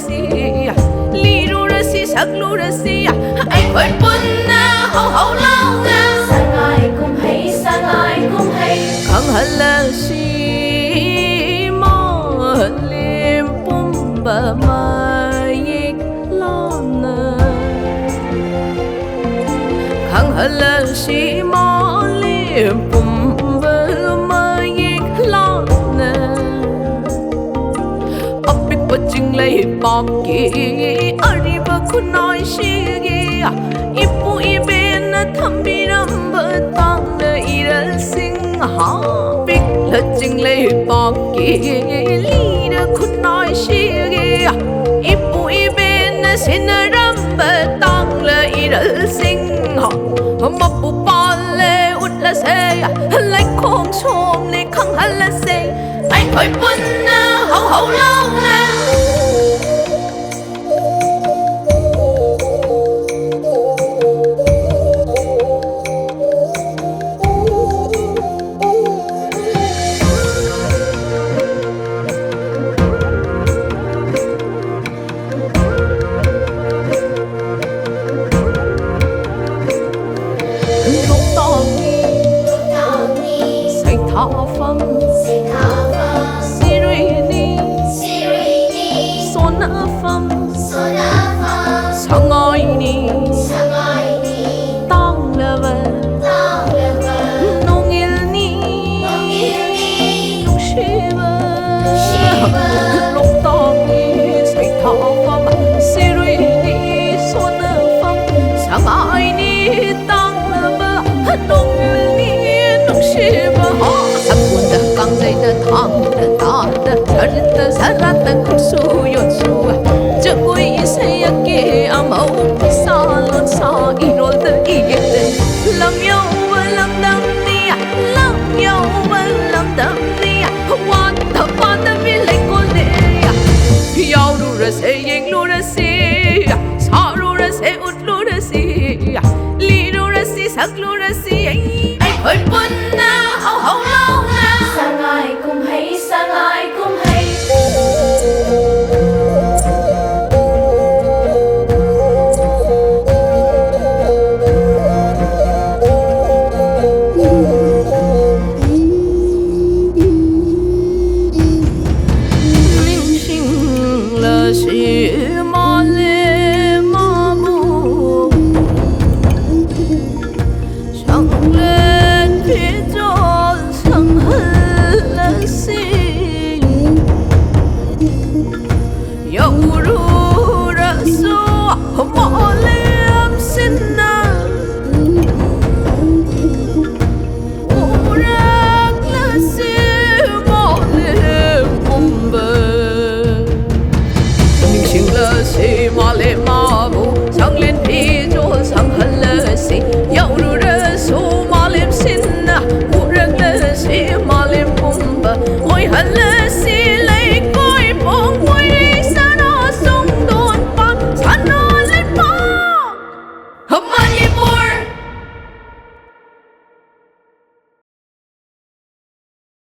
si ly ru ra si sắc lu ra si anh khơi bún na hậu hậu lâu na sang ai cũng hay sang ai cũng hay khang hala si mo lim pum ba mai lana khang hala si mo lim pum ba mai lana apik paching lai pa ki ari ba kunai shi gi ipu iben thambi ram ba tang na iral sing ha pik la ching lai pa ki li da kunai shi gi ipu iben sin ram ba tang la iral sing ha ma pu pa le ut la se lai khom chom le khang hal la se ai khoi pun na hậu hậu lâu na phong Sirini Sona phong Sangai ni Tang lava Nong il ni Nong shiva Lúc tang ni Say tha phong Sirini Sona phong Sangai ni Tang lava Nong il ni Nong shiva Kang dây ta thang ta ta ta ta sa ra ta khúc su yot su chợ cuối say ke am au sa lon sa i rol ta i get lam yo lam dam ni lam yo lam dam ni wa ta vi lai ko ne yaw ru ra se yeng lu ra si sa ru ra se ut lu ra si li ru ra si sak lu ra si ai khơi pun na hậu hậu lâu na sang ai cũng hay sang ai cũng hay linh sinh là si ma lê ma bu sang lên phía cho sang là si yêu ru ra so mo lem sin na ura la si mo lem bum bơ linh sinh là si ma lem ma bu sang lên phía cho sang